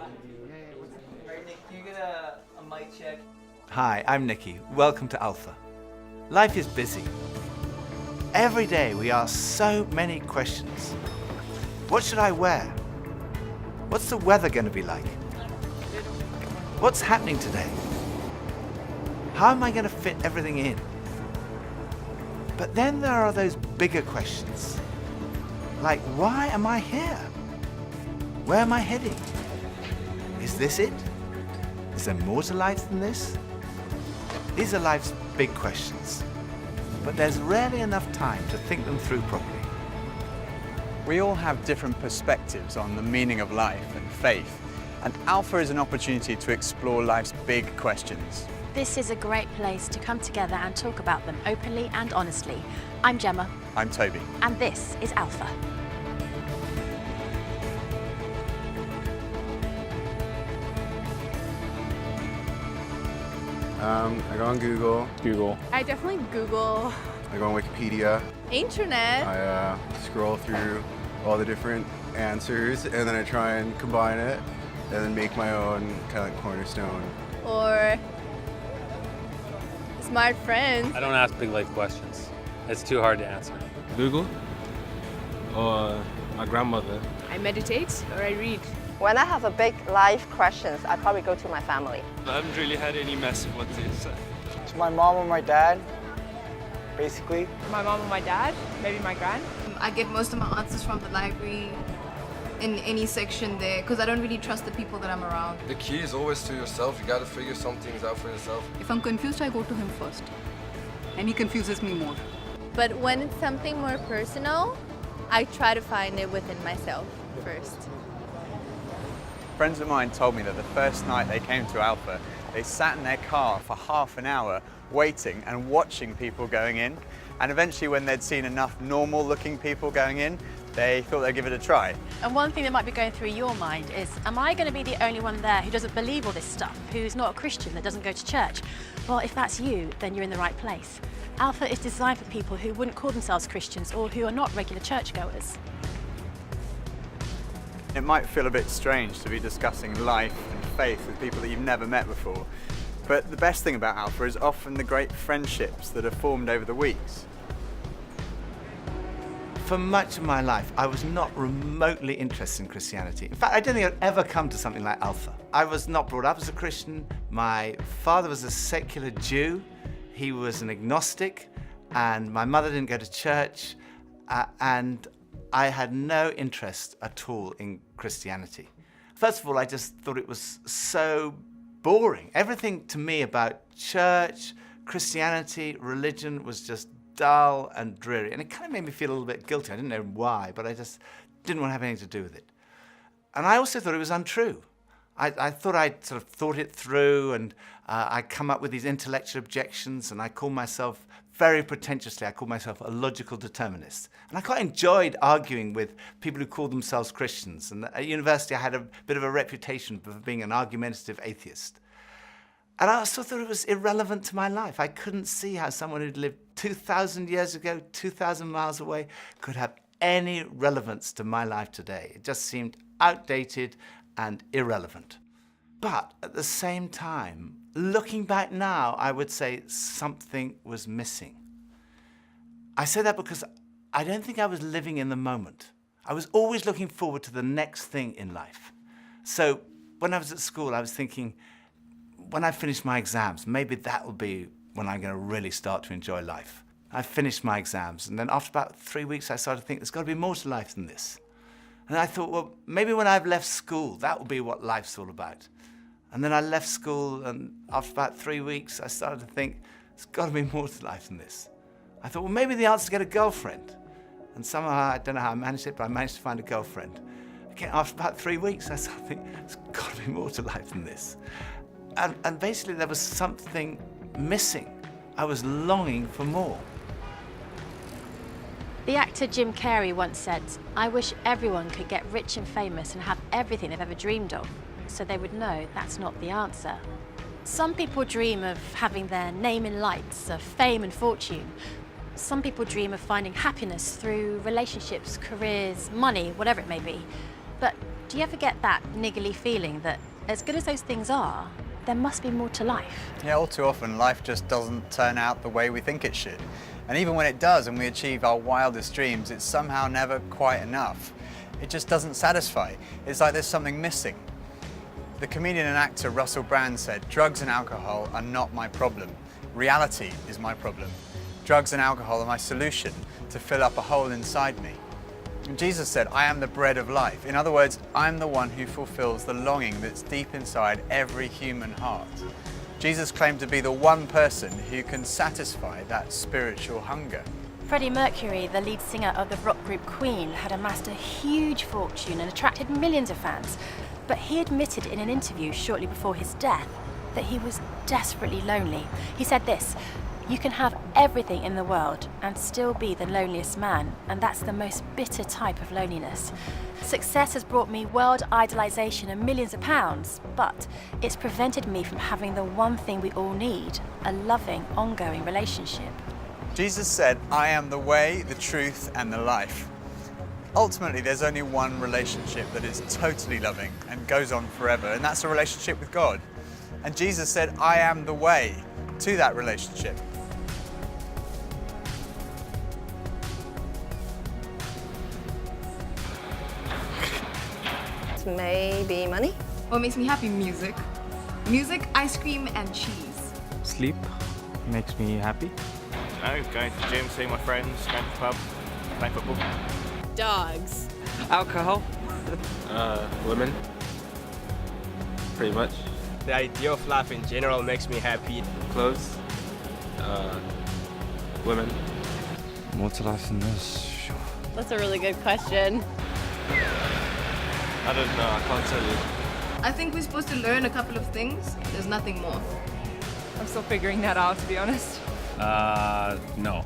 Alright, Nick, can you get a mic check? Hi, I'm Nicky. Welcome to Alpha. Life is busy. Every day we ask so many questions. What should I wear? What's the weather going to be like? What's happening today? How am I going to fit everything in? But then there are those bigger questions. Like, why am I here? Where am I heading? Is this it? Is there more to life than this? These are life's big questions, but there's rarely enough time to think them through properly. We all have different perspectives on the meaning of life and faith, and Alpha is an opportunity to explore life's big questions. This is a great place to come together and talk about them openly and honestly. I'm Gemma. I'm Toby. And this is Alpha. I go on Google. I definitely Google. I go on Wikipedia. Internet. I scroll through all the different answers and then I try and combine it and then make my own kind of like cornerstone. Or smart friends. I don't ask big life questions. It's too hard to answer. Google or my grandmother. I meditate or I read. When I have a big life questions, I probably go to my family. I haven't really had any mess of what to say. To my mom or my dad, basically. My mom and my dad, maybe my grand. I get most of my answers from the library in any section there because I don't really trust the people that I'm around. The key is always to yourself. You got to figure some things out for yourself. If I'm confused, I go to him first. And he confuses me more. But when it's something more personal, I try to find it within myself first. Friends of mine told me that the first night they came to Alpha, they sat in their car for half an hour waiting and watching people going in. And eventually when they'd seen enough normal looking people going in, they thought they'd give it a try. And one thing that might be going through your mind is, am I going to be the only one there who doesn't believe all this stuff, who's not a Christian, that doesn't go to church? Well, if that's you, then you're in the right place. Alpha is designed for people who wouldn't call themselves Christians or who are not regular churchgoers. It might feel a bit strange to be discussing life and faith with people that you've never met before, but the best thing about Alpha is often the great friendships that are formed over the weeks. For much of my life, I was not remotely interested in Christianity. In fact, I don't think I'd ever come to something like Alpha. I was not brought up as a Christian. My father was a secular Jew. He was an agnostic, and my mother didn't go to church, and I had no interest at all in Christianity. First of all, I just thought it was so boring. Everything to me about church, Christianity, religion was just dull and dreary. And it kind of made me feel a little bit guilty. I didn't know why, but I just didn't want to have anything to do with it. And I also thought it was untrue. I thought I'd sort of thought it through, and I'd come up with these intellectual objections, and I called myself, very pretentiously, I called myself a logical determinist. And I quite enjoyed arguing with people who called themselves Christians. And at university, I had a bit of a reputation for being an argumentative atheist. And I also thought it was irrelevant to my life. I couldn't see how someone who'd lived 2,000 years ago, 2,000 miles away, could have any relevance to my life today. It just seemed outdated and irrelevant. But at the same time, looking back now, I would say something was missing. I say that because I don't think I was living in the moment. I was always looking forward to the next thing in life. So when I was at school, I was thinking, when I finish my exams, maybe that will be when I'm going to really start to enjoy life. I finished my exams, and then after about 3 weeks, I started to think there's got to be more to life than this. And I thought, well, maybe when I've left school, that will be what life's all about. And then I left school, and after about 3 weeks, I started to think, there's got to be more to life than this. I thought, well, maybe the answer is to get a girlfriend. And somehow, I don't know how I managed it, but I managed to find a girlfriend. Again, after about 3 weeks, I started to think, there's got to be more to life than this. And basically, there was something missing. I was longing for more. The actor Jim Carrey once said, "I wish everyone could get rich and famous and have everything they've ever dreamed of, so they would know that's not the answer." Some people dream of having their name in lights, of fame and fortune. Some people dream of finding happiness through relationships, careers, money, whatever it may be. But Do you ever get that niggly feeling that as good as those things are, there must be more to life? Yeah, all too often life just doesn't turn out the way we think it should. And even when it does and we achieve our wildest dreams, it's somehow never quite enough. It just doesn't satisfy. It's like there's something missing. The comedian and actor Russell Brand said, "Drugs and alcohol are not my problem. Reality is my problem. Drugs and alcohol are my solution to fill up a hole inside me." And Jesus said, "I am the bread of life." In other words, I'm the one who fulfills the longing that's deep inside every human heart. Jesus claimed to be the one person who can satisfy that spiritual hunger. Freddie Mercury, the lead singer of the rock group Queen, had amassed a huge fortune and attracted millions of fans. But he admitted in an interview shortly before his death that he was desperately lonely. He said this, "You can have everything in the world and still be the loneliest man, and that's the most bitter type of loneliness. Success has brought me world idolization and millions of pounds, but it's prevented me from having the one thing we all need, a loving, ongoing relationship." Jesus said, "I am the way, the truth, and the life." Ultimately, there's only one relationship that is totally loving and goes on forever, and that's a relationship with God. And Jesus said, "I am the way to that relationship." Maybe money? What makes me happy? Music. Music, ice cream, and cheese. Sleep makes me happy. Going to the gym, seeing my friends, going to the pub, playing football. Dogs. Alcohol. Women. Pretty much. The idea of life in general makes me happy. Clothes. Women. More to life than this. That's a really good question. I don't know, I can't tell you. I think we're supposed to learn a couple of things. There's nothing more. I'm still figuring that out, to be honest. No.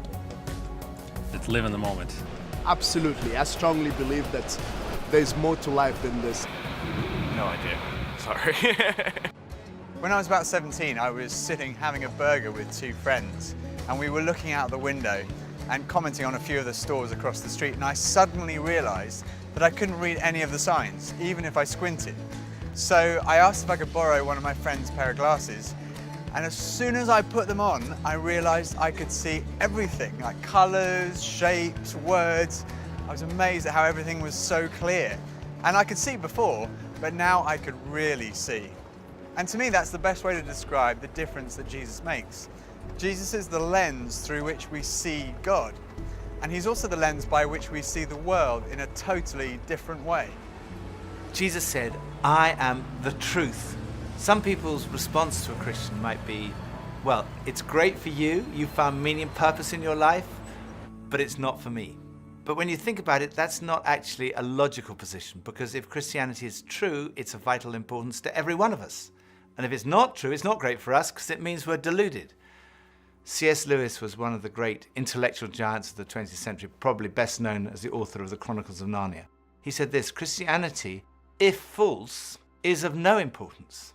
Let's live in the moment. Absolutely. I strongly believe that there's more to life than this. No idea. Sorry. When I was about 17, I was sitting having a burger with two friends, and we were looking out the window and commenting on a few of the stores across the street, and I suddenly realized that I couldn't read any of the signs, even if I squinted. So I asked if I could borrow one of my friend's pair of glasses, and as soon as I put them on, I realized I could see everything, like colors, shapes, words. I was amazed at how everything was so clear. And I could see before, but now I could really see. And to me, that's the best way to describe the difference that Jesus makes. Jesus is the lens through which we see God. And he's also the lens by which we see the world in a totally different way. Jesus said, "I am the truth." Some people's response to a Christian might be, well, it's great for you, you found meaning and purpose in your life, but it's not for me. But when you think about it, that's not actually a logical position, because if Christianity is true, it's of vital importance to every one of us. And if it's not true, it's not great for us, because it means we're deluded. C.S. Lewis was one of the great intellectual giants of the 20th century, probably best known as the author of the Chronicles of Narnia. He said this, "Christianity, if false, is of no importance,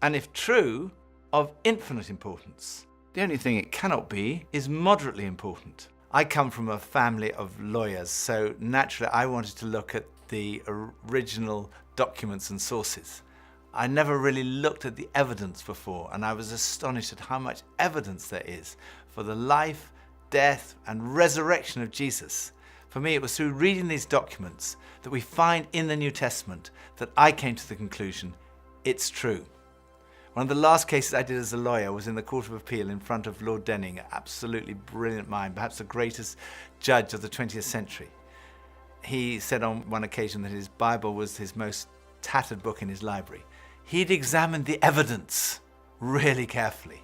and if true, of infinite importance. The only thing it cannot be is moderately important." I come from a family of lawyers, so naturally I wanted to look at the original documents and sources. I never really looked at the evidence before, and I was astonished at how much evidence there is for the life, death, and resurrection of Jesus. For me, it was through reading these documents that we find in the New Testament that I came to the conclusion, it's true. One of the last cases I did as a lawyer was in the Court of Appeal in front of Lord Denning, an absolutely brilliant mind, perhaps the greatest judge of the 20th century. He said on one occasion that his Bible was his most tattered book in his library. He'd examined the evidence really carefully,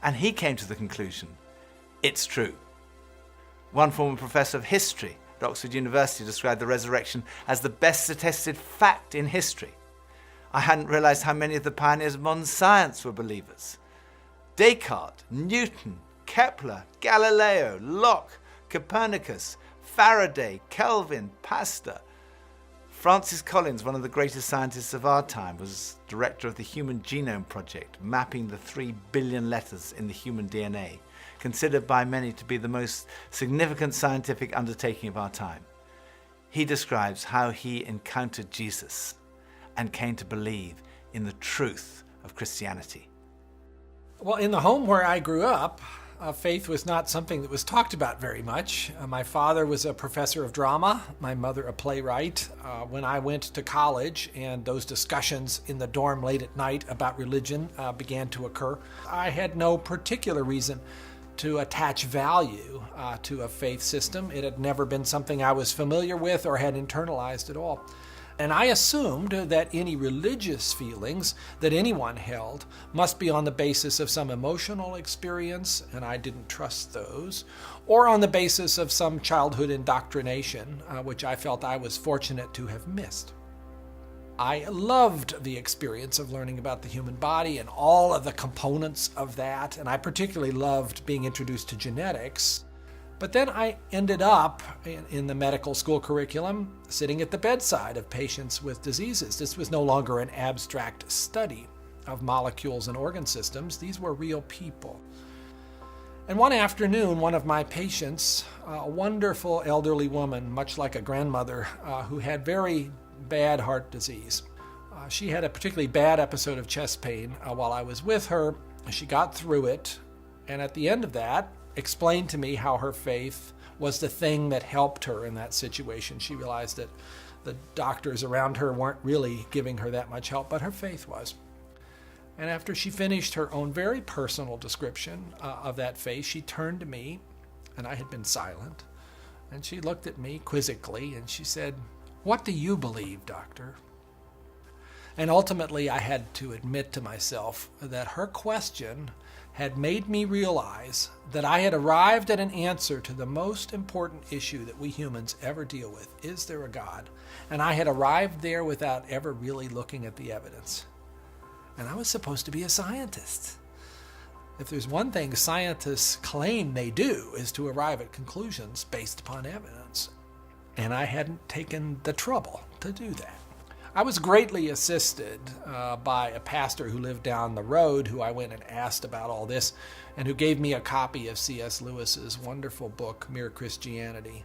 and he came to the conclusion, it's true. One former professor of history at Oxford University described the resurrection as the best attested fact in history. I hadn't realized how many of the pioneers of modern science were believers. Descartes, Newton, Kepler, Galileo, Locke, Copernicus, Faraday, Kelvin, Pasteur. Francis Collins, one of the greatest scientists of our time, was director of the Human Genome Project, mapping the 3 billion letters in the human DNA, considered by many to be the most significant scientific undertaking of our time. He describes how he encountered Jesus. and came to believe in the truth of Christianity? Well, in the home where I grew up, faith was not something that was talked about very much. My father was a professor of drama, my mother a playwright. When I went to college and those discussions in the dorm late at night about religion began to occur, I had no particular reason to attach value to a faith system. It had never been something I was familiar with or had internalized at all. And I assumed that any religious feelings that anyone held must be on the basis of some emotional experience, and I didn't trust those, or on the basis of some childhood indoctrination, which I felt I was fortunate to have missed. I loved the experience of learning about the human body and all of the components of that, and I particularly loved being introduced to genetics. But then I ended up in the medical school curriculum sitting at the bedside of patients with diseases. This was no longer an abstract study of molecules and organ systems. These were real people. And one afternoon, one of my patients, a wonderful elderly woman, much like a grandmother, who had very bad heart disease. She had a particularly bad episode of chest pain while I was with her. She got through it, and at the end of that, explained to me how her faith was the thing that helped her in that situation. She realized that the doctors around her weren't really giving her that much help, but her faith was. And after she finished her own very personal description of that faith, she turned to me, and I had been silent, and she looked at me quizzically, and she said, "What do you believe, doctor?" And ultimately, I had to admit to myself that her question had made me realize that I had arrived at an answer to the most important issue that we humans ever deal with. Is there a God? And I had arrived there without ever really looking at the evidence. And I was supposed to be a scientist. If there's one thing scientists claim they do is to arrive at conclusions based upon evidence. And I hadn't taken the trouble to do that. I was greatly assisted by a pastor who lived down the road, who I went and asked about all this, and who gave me a copy of C.S. Lewis's wonderful book, Mere Christianity.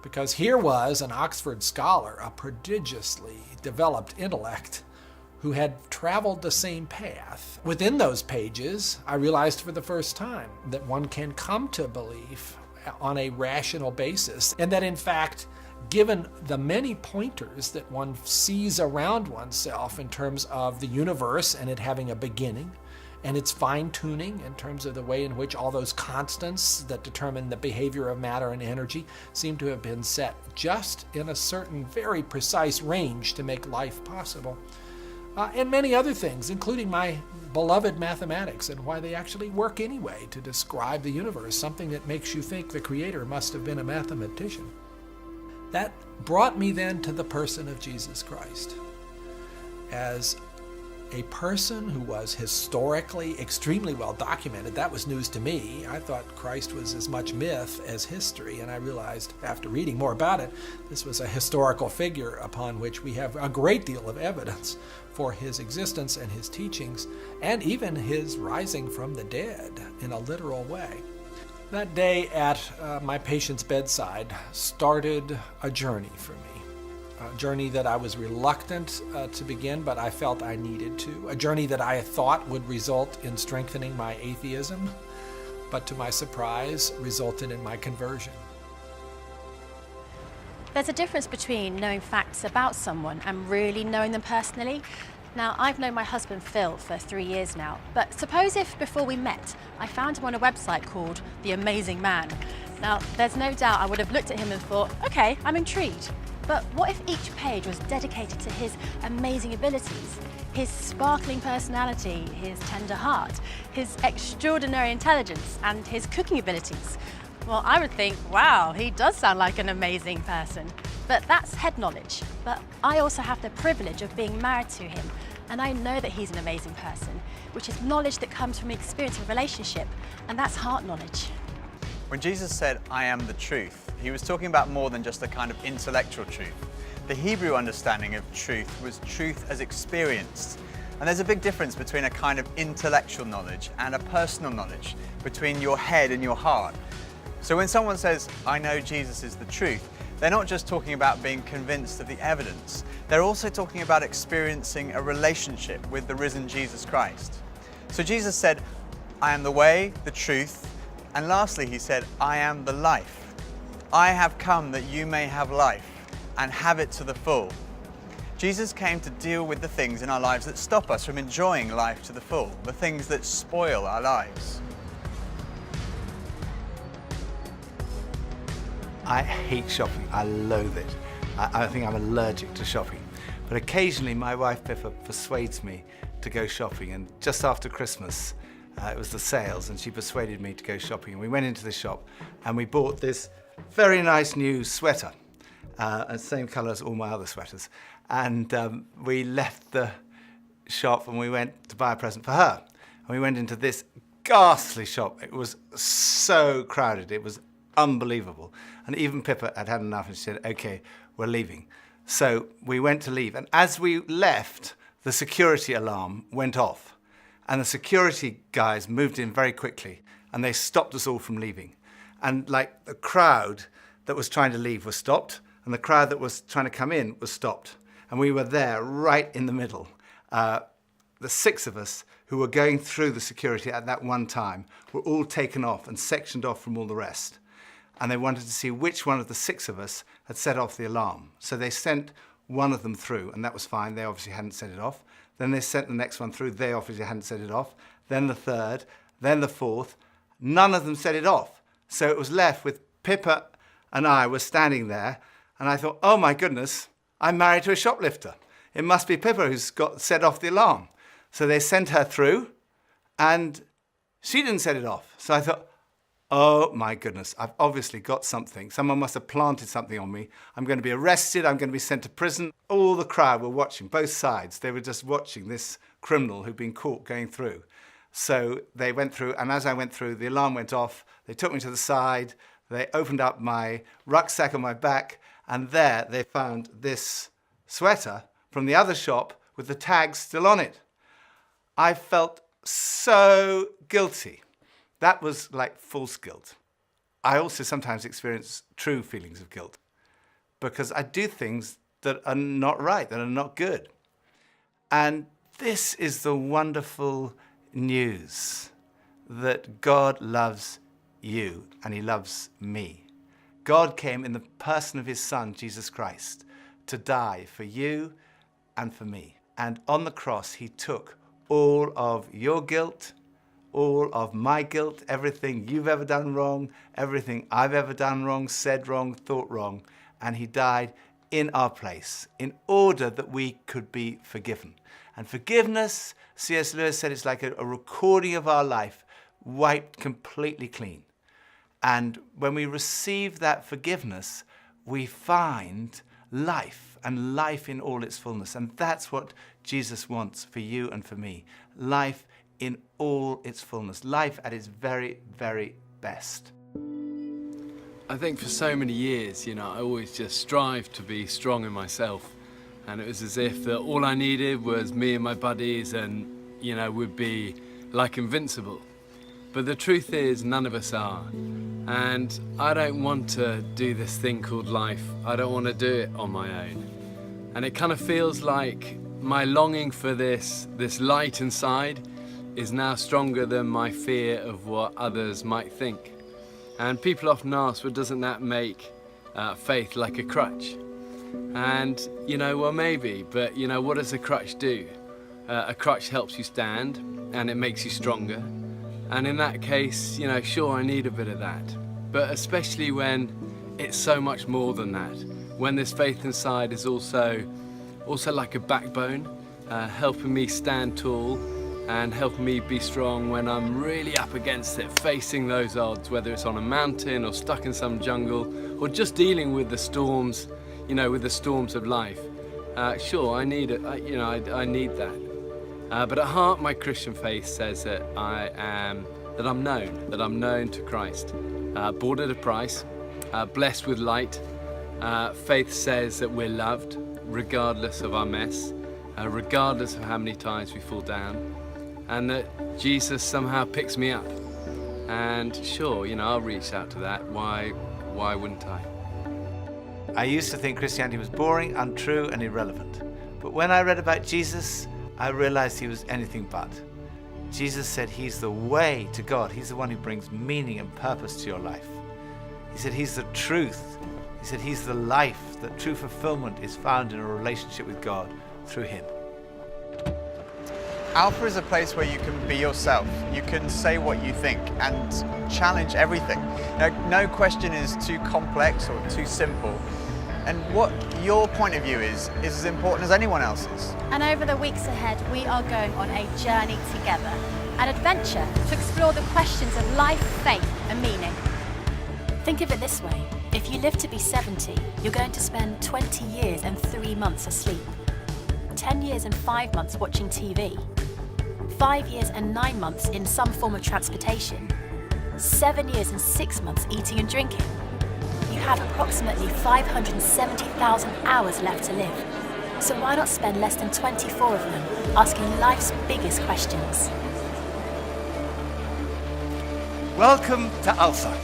Because here was an Oxford scholar, a prodigiously developed intellect, who had traveled the same path. Within those pages, I realized for the first time that one can come to belief on a rational basis, and that in fact, given the many pointers that one sees around oneself in terms of the universe and it having a beginning, and its fine-tuning in terms of the way in which all those constants that determine the behavior of matter and energy seem to have been set just in a certain very precise range to make life possible. And many other things, including my beloved mathematics and why they actually work anyway to describe the universe, something that makes you think the Creator must have been a mathematician. That brought me then to the person of Jesus Christ as a person who was historically extremely well documented. That was news to me. I thought Christ was as much myth as history, and I realized after reading more about it, this was a historical figure upon which we have a great deal of evidence for his existence and his teachings, and even his rising from the dead in a literal way. That day at my patient's bedside started a journey for me, a journey that I was reluctant to begin, but I felt I needed to, a journey that I thought would result in strengthening my atheism, but to my surprise, resulted in my conversion. There's a difference between knowing facts about someone and really knowing them personally. Now, I've known my husband Phil for 3 years now, but suppose if before we met, I found him on a website called The Amazing Man. Now, there's no doubt I would have looked at him and thought, okay, I'm intrigued. But what if each page was dedicated to his amazing abilities, his sparkling personality, his tender heart, his extraordinary intelligence, and his cooking abilities? Well, I would think, wow, he does sound like an amazing person. But that's head knowledge. But I also have the privilege of being married to him, and I know that he's an amazing person, which is knowledge that comes from experience of relationship, and that's heart knowledge. When Jesus said, "I am the truth," he was talking about more than just a kind of intellectual truth. The Hebrew understanding of truth was truth as experienced. And there's a big difference between a kind of intellectual knowledge and a personal knowledge, between your head and your heart. So when someone says, "I know Jesus is the truth," they're not just talking about being convinced of the evidence, they're also talking about experiencing a relationship with the risen Jesus Christ. So Jesus said, I am the way, the truth, and lastly he said, I am the life. I have come that you may have life and have it to the full. Jesus came to deal with the things in our lives that stop us from enjoying life to the full, the things that spoil our lives. I hate shopping. I loathe it. I think I'm allergic to shopping. But occasionally my wife Pippa persuades me to go shopping, and just after Christmas, it was the sales, and she persuaded me to go shopping. And we went into the shop and we bought this very nice new sweater, and same colour as all my other sweaters. And we left the shop and we went to buy a present for her. And we went into this ghastly shop. It was so crowded. It was unbelievable. And even Pippa had had enough and she said, okay, we're leaving. So we went to leave. And as we left, the security alarm went off. And the security guys moved in very quickly and they stopped us all from leaving. And like the crowd that was trying to leave was stopped, and the crowd that was trying to come in was stopped. And we were there right in the middle. The 6 of us who were going through the security at that one time were all taken off and sectioned off from all the rest. And they wanted to see which one of the 6 of us had set off the alarm. So they sent one of them through, and that was fine. They obviously hadn't set it off. Then they sent the next one through. They obviously hadn't set it off. Then the 3rd, then the 4th. None of them set it off. So it was left with Pippa and I were standing there, and I thought, oh my goodness, I'm married to a shoplifter. It must be Pippa who's got set off the alarm. So they sent her through, and she didn't set it off. So I thought, oh my goodness, I've obviously got something. Someone must have planted something on me. I'm going to be arrested. I'm going to be sent to prison. All the crowd were watching, both sides. They were just watching this criminal who'd been caught going through. So they went through, and as I went through, the alarm went off. They took me to the side. They opened up my rucksack on my back, and there they found this sweater from the other shop with the tags still on it. I felt so guilty. That was like false guilt. I also sometimes experience true feelings of guilt because I do things that are not right, that are not good. And this is the wonderful news that God loves you and he loves me. God came in the person of his Son, Jesus Christ, to die for you and for me. And on the cross, he took all of your guilt, all of my guilt, everything you've ever done wrong, everything I've ever done wrong, said wrong, thought wrong, and he died in our place in order that we could be forgiven. And forgiveness, C.S. Lewis said, it's like a recording of our life wiped completely clean. And when we receive that forgiveness, we find life, and life in all its fullness. And that's what Jesus wants for you and for me. Life in all its fullness. Life at its very, very best. I think for so many years, I always just strived to be strong in myself. And it was as if that all I needed was me and my buddies and, we'd be like invincible. But the truth is, none of us are. And I don't want to do this thing called life. I don't want to do it on my own. And it kind of feels like my longing for this light inside is now stronger than my fear of what others might think. And people often ask, well, doesn't that make faith like a crutch? And, well, maybe, but, what does a crutch do? A crutch helps you stand, and it makes you stronger. And in that case, sure, I need a bit of that. But especially when it's so much more than that. When this faith inside is also like a backbone, helping me stand tall and helping me be strong when I'm really up against it, facing those odds, whether it's on a mountain or stuck in some jungle or just dealing with the storms, with the storms of life. Sure, I need it, I need that. But at heart, my Christian faith says that I'm known to Christ. Bought at a price, blessed with light. Faith says that we're loved, regardless of our mess, regardless of how many times we fall down, and that Jesus somehow picks me up. And sure, I'll reach out to that. Why wouldn't I? I used to think Christianity was boring, untrue, and irrelevant. But when I read about Jesus, I realized he was anything but. Jesus said he's the way to God. He's the one who brings meaning and purpose to your life. He said he's the truth. He said he's the life, that true fulfillment is found in a relationship with God through him. Alpha is a place where you can be yourself. You can say what you think and challenge everything. No question is too complex or too simple. And what your point of view is as important as anyone else's. And over the weeks ahead, we are going on a journey together, an adventure to explore the questions of life, faith, and meaning. Think of it this way. If you live to be 70, you're going to spend 20 years and 3 months asleep, 10 years and 5 months watching TV, 5 years and 9 months in some form of transportation, 7 years and 6 months eating and drinking. You have approximately 570,000 hours left to live. So why not spend less than 24 of them asking life's biggest questions? Welcome to Alpha.